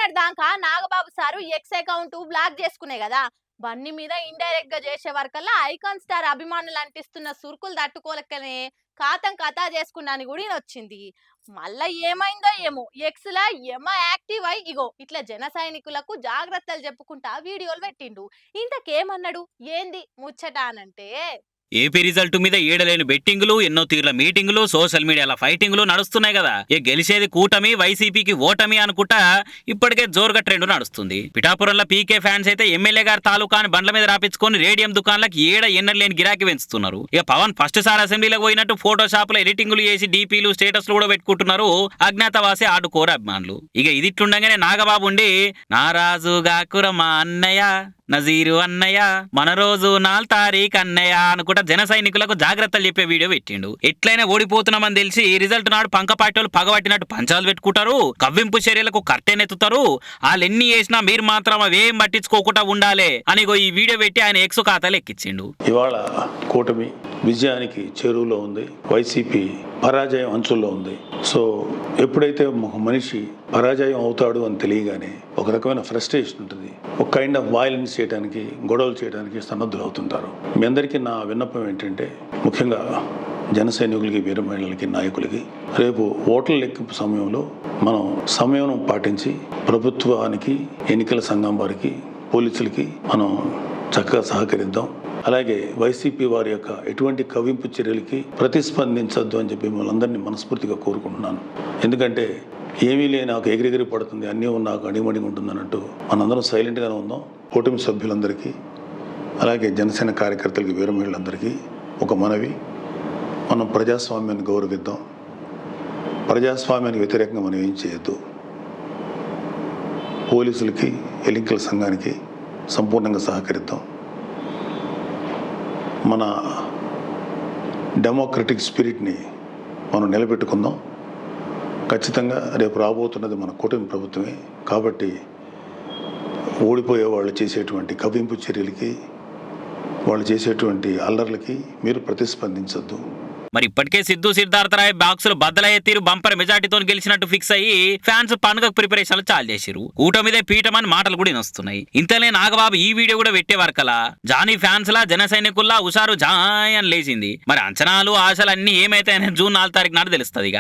మొన్నటి దాకా Nagababu sir X account block చేసుకునే కదా. బన్నీ మీద ఇండైరెక్ట్ గా చేసే వరకల్లా ఐకాన్ స్టార్ అభిమానులు అంటిస్తున్న సురుకులు తట్టుకోలేకనే కాతం కథా చేసుకున్నాని కూడా వచ్చింది. మళ్ళా ఏమైందో ఏమో ఎక్స్ లా ఎమ యాక్టివ్ అయి ఇగో ఇట్లా జన సైనికులకు జాగ్రత్తలు చెప్పుకుంటా వీడియోలు పెట్టిండు. ఇంతకేమన్నాడు ఏంది ముచ్చట అనంటే, ఏపీ రిజల్ట్ మీద ఏడలేని బెట్టింగులు, ఎన్నో తీర్ల మీటింగులు, సోషల్ మీడియాల ఫైటింగులు నడుస్తున్నాయి కదా. గెలిచేది కూటమి, వైసీపీకి ఓటమి అనుకుంటా ఇప్పటికే జోరుగా ట్రెండ్ నడుస్తుంది. పిఠాపురంలో పీకే ఫ్యాన్స్ అయితే ఎమ్మెల్యే గారి తాలూకాని బండ్ల మీద రాపించుకొని రేడియం దుకాణాలకు ఎన్నలేని గిరాకీ పెంచుతున్నారు. పవన్ ఫస్ట్ సార్ అసెంబ్లీలోకి పోయినట్టు ఫోటోషాప్ లో ఎడిటింగ్లు చేసి డీపీలు స్టేటస్లు కూడా పెట్టుకుంటున్నారు అజ్ఞాతవాసి ఆడుకోర అభిమానులు. ఇది ఇట్లుండగానే నాగబాబు ఉండి నారాజుగా కురమా అన్నయ్య నజీరు అన్నయ్య మన రోజు 4 తారీఖు అన్నయ్య అనుకుంటా జన సైనికులకు జాగ్రత్తలు చెప్పే వీడియో పెట్టిండు. ఎట్లయినా ఓడిపోతున్నామని తెలిసి రిజల్ట్ నాడు పంకపాటోలు పగబట్టినట్టు పంచాలు పెట్టుకుంటారు, కవ్వింపు చర్యలకు కర్టెనెత్తుతారు. వాళ్ళు ఎన్ని చేసినా మీరు మాత్రం అవేం పట్టించుకోకుండా ఉండాలి అని ఈ వీడియో పెట్టి ఆయన ఎక్స్ ఖాతాలు ఎక్కించిండు. ఇవాళ కూటమి విజయానికి చేరువలో ఉంది, వైసీపీ పరాజయం అంచుల్లో ఉంది. సో ఎప్పుడైతే ఒక మనిషి పరాజయం అవుతాడు అని తెలియగానే ఒక రకమైన ఫ్రస్ట్రేషన్ ఉంటుంది, ఒక కైండ్ ఆఫ్ వైలెన్స్ చేయడానికి, గొడవలు చేయడానికి సన్నద్ధులు అవుతుంటారు. మీ అందరికీ నా విన్నపం ఏంటంటే, ముఖ్యంగా జన సైనికులకి, వీర మహిళలకి, నాయకులకి రేపు ఓట్ల లెక్కింపు సమయంలో మనం సమయం పాటించి ప్రభుత్వానికి, ఎన్నికల సంఘం వారికి, పోలీసులకి మనం చక్కగా సహకరిద్దాం. అలాగే వైసీపీ వారి యొక్క ఎటువంటి కవింపు చర్యలకి ప్రతిస్పందించద్దు అని చెప్పి మిమ్మల్ని అందరినీ మనస్ఫూర్తిగా కోరుకుంటున్నాను. ఎందుకంటే ఏమీ లేని నాకు ఎగిరెగిరి పడుతుంది, అన్నీ నాకు అడిమడిగా ఉంటుంది అన్నట్టు మనందరం సైలెంట్గానే ఉందాం. కూటమి సభ్యులందరికీ, అలాగే జనసేన కార్యకర్తలకి, వీర మహిళలందరికీ ఒక మనవి, మనం ప్రజాస్వామ్యాన్ని గౌరవిద్దాం. ప్రజాస్వామ్యానికి వ్యతిరేకంగా మనం ఏం చేయొద్దు. పోలీసులకి, ఎన్నికల సంఘానికి సంపూర్ణంగా సహకరిద్దాం. మన డెమోక్రటిక్ స్పిరిట్ని మనం నిలబెట్టుకుందాం. ఖచ్చితంగా రేపు రాబోతున్నది మన కూటమి ప్రభుత్వమే. కాబట్టి ఓడిపోయే వాళ్ళు చేసేటువంటి కవ్వింపు చర్యలకి, వాళ్ళు చేసేటువంటి అల్లర్లకి మీరు ప్రతిస్పందించద్దు. మరి ఇప్పటికే సిద్ధు సిద్ధార్థరాయ్ బాక్సులు బద్దలయ్యే తీరు బంపర్ మెజార్టీతో గెలిచినట్టు ఫిక్స్ అయ్యి ఫ్యాన్స్ పండుగ ప్రిపరేషన్లు చాలు చేసిరు. కూటమిదే పీఠమని మాటలు కూడా వస్తున్నాయి. ఇంతలే నాగబాబు ఈ వీడియో కూడా పెట్టే వరకలా జానీ ఫ్యాన్స్ లా జన సైనికుల్లా హుషారు జాయ్ అని లేచింది. మరి అంచనాలు, ఆశలు అన్ని ఏమైతే జూన్ 4 తారీఖు నాడు తెలుస్తుంది.